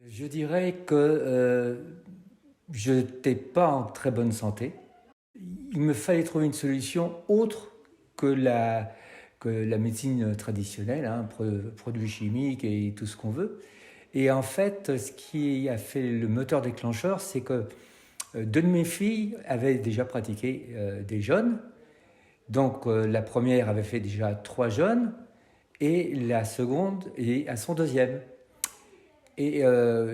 Je dirais que je n'étais pas en très bonne santé. Il me fallait trouver une solution autre que la médecine traditionnelle, hein, produits chimiques et tout ce qu'on veut. Et en fait, ce qui a fait le moteur déclencheur, c'est que deux de mes filles avaient déjà pratiqué des jeûnes. Donc la première avait fait déjà 3 jeûnes et la seconde est à son deuxième. Et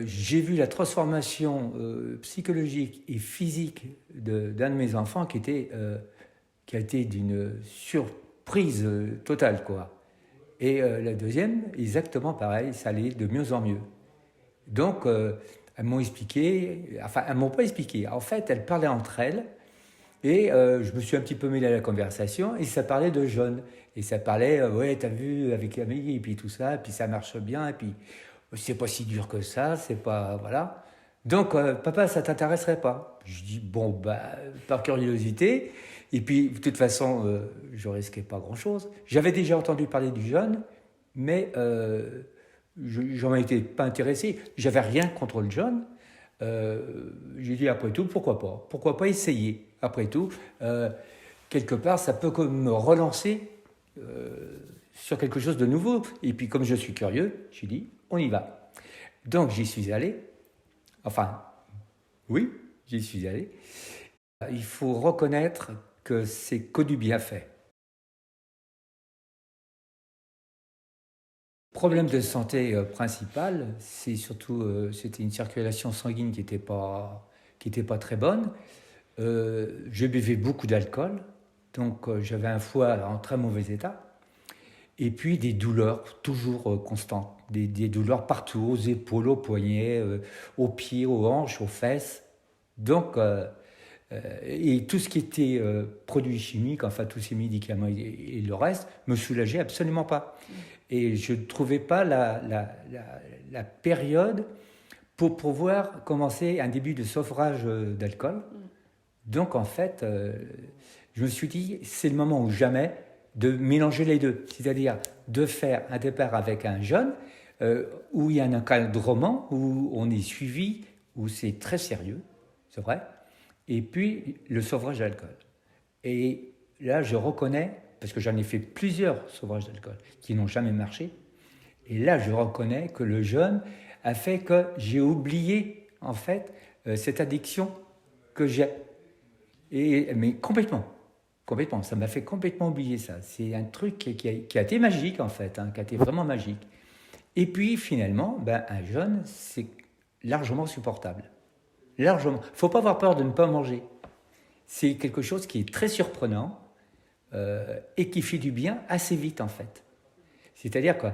j'ai vu la transformation psychologique et physique d'un de mes enfants qui a été d'une surprise totale, quoi. Et la deuxième, exactement pareil, ça allait de mieux en mieux. Donc, elles m'ont expliqué, enfin, elles m'ont pas expliqué. En fait, elles parlaient entre elles et je me suis un petit peu mêlé à la conversation et ça parlait de jeunes. Et ça parlait, ouais, t'as vu, avec Amélie, et puis tout ça, et puis ça marche bien, et puis c'est pas si dur que ça, c'est pas. Voilà. Donc, papa, ça t'intéresserait pas? Je dis, bon, bah, par curiosité. Et puis, de toute façon, je risquais pas grand-chose. J'avais déjà entendu parler du jeûne, mais j'en étais pas intéressé. J'avais rien contre le jeûne. J'ai dit, après tout, pourquoi pas? Pourquoi pas essayer? Après tout, quelque part, ça peut comme me relancer sur quelque chose de nouveau. Et puis, comme je suis curieux, j'ai dit, on y va. Donc, j'y suis allé. Enfin, oui, j'y suis allé. Il faut reconnaître que c'est que du bienfait. Le problème de santé principal, c'est surtout, c'était une circulation sanguine qui était pas très bonne. Je buvais beaucoup d'alcool, donc j'avais un foie en très mauvais état. Et puis des douleurs toujours constantes, des douleurs partout, aux épaules, aux poignets, aux pieds, aux hanches, aux fesses. Donc, et tout ce qui était produits chimiques, enfin tous ces médicaments et le reste, me soulageait absolument pas. Et je ne trouvais pas la période pour pouvoir commencer un début de sevrage d'alcool. Donc en fait, je me suis dit, c'est le moment ou jamais de mélanger les deux. C'est-à-dire de faire un départ avec un jeune où il y a un encadrement, où on est suivi, où c'est très sérieux, c'est vrai, et puis le sevrage d'alcool. Et là, je reconnais, parce que j'en ai fait plusieurs sevrages d'alcool qui n'ont jamais marché, et là, je reconnais que le jeûne a fait que j'ai oublié, en fait, cette addiction que j'ai. Mais complètement. Complètement. Ça m'a fait complètement oublier ça. C'est un truc qui a été magique, en fait, hein, qui a été vraiment magique. Et puis, finalement, ben, un jeûne, c'est largement supportable. Largement. Il ne faut pas avoir peur de ne pas manger. C'est quelque chose qui est très surprenant et qui fait du bien assez vite, en fait. C'est-à-dire qu'on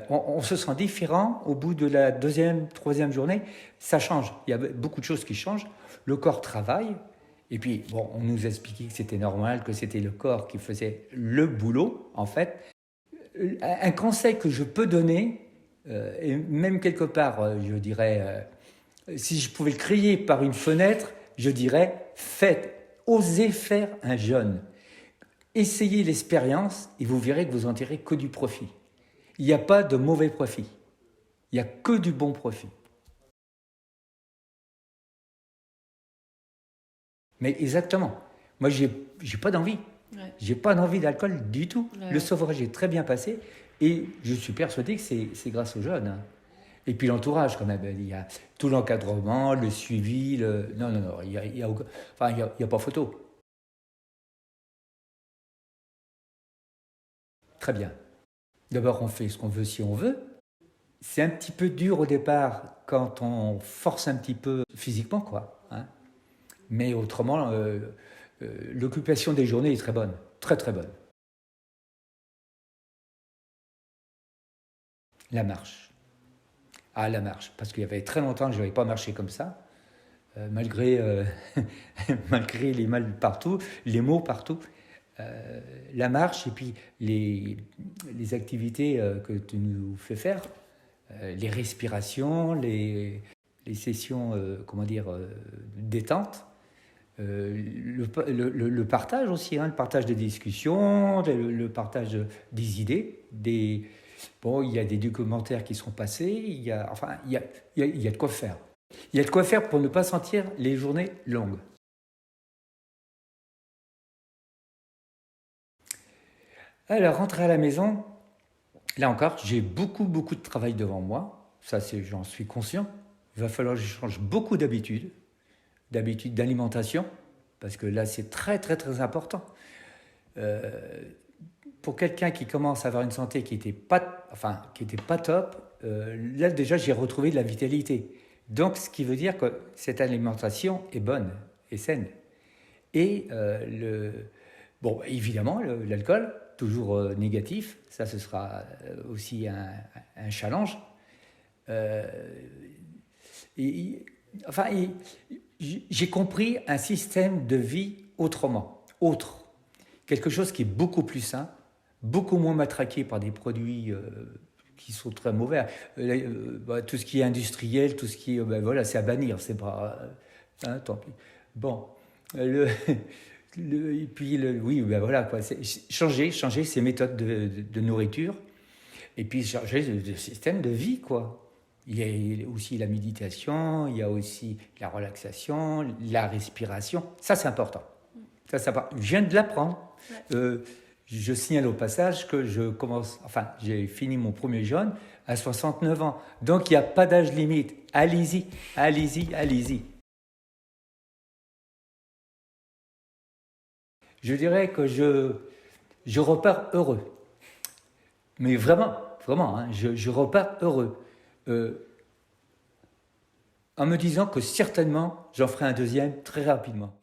on se sent différent au bout de la deuxième, troisième journée. Ça change. Il y a beaucoup de choses qui changent. Le corps travaille. Et puis, bon, on nous expliquait que c'était normal, que c'était le corps qui faisait le boulot, en fait. Un conseil que je peux donner, et même quelque part, je dirais, si je pouvais le crier par une fenêtre, je dirais, osez faire un jeûne. Essayez l'expérience et vous verrez que vous en tirez que du profit. Il n'y a pas de mauvais profit. Il n'y a que du bon profit. Mais exactement. Moi, j'ai pas d'envie. Ouais. J'ai pas d'envie d'alcool du tout. Ouais, Le ouais. sevrage est très bien passé et je suis persuadé que c'est grâce aux jeunes, hein. Et puis l'entourage, quand même. Il y a tout l'encadrement, le suivi. Non, non, non. Enfin, il y a pas photo. Très bien. D'abord, on fait ce qu'on veut si on veut. C'est un petit peu dur au départ quand on force un petit peu physiquement, quoi, hein. Mais autrement, l'occupation des journées est très bonne. Très, très bonne. La marche. Ah, la marche. Parce qu'il y avait très longtemps que je n'avais pas marché comme ça. Malgré, malgré les mal partout, les maux partout. La marche et puis les activités que tu nous fais faire, les respirations, les sessions, comment dire, détente, le partage aussi, hein, le partage des discussions, le partage des idées, Bon, il y a des documentaires qui sont passés, enfin, il y a de quoi faire. Il y a de quoi faire pour ne pas sentir les journées longues. Alors, rentrer à la maison, là encore, j'ai beaucoup de travail devant moi. Ça, j'en suis conscient. Il va falloir que je change beaucoup d'habitudes d'alimentation, parce que là, c'est très important. Pour quelqu'un qui commence à avoir une santé qui était pas top, là, déjà, j'ai retrouvé de la vitalité. Donc, ce qui veut dire que cette alimentation est bonne et saine. Et bon, évidemment, l'alcool, toujours négatif, ça, ce sera aussi un challenge. Enfin, j'ai compris un système de vie autre. Quelque chose qui est beaucoup plus sain, beaucoup moins matraqué par des produits qui sont très mauvais. Tout ce qui est industriel, tout ce qui est... voilà, c'est à bannir, c'est pas... tant pis. Bon, et puis, oui, voilà, quoi. Changer ses méthodes de nourriture, et puis changer de système de vie, quoi. Il y a aussi la méditation, il y a aussi la relaxation, la respiration. Ça, c'est important. Ça, je viens de l'apprendre. Ouais. Je signale au passage que j'ai fini mon premier jeûne à 69 ans. Donc, il n'y a pas d'âge limite. Allez-y. Je dirais que je repars heureux. Mais vraiment, hein, je repars heureux. En me disant que certainement, j'en ferai un deuxième très rapidement.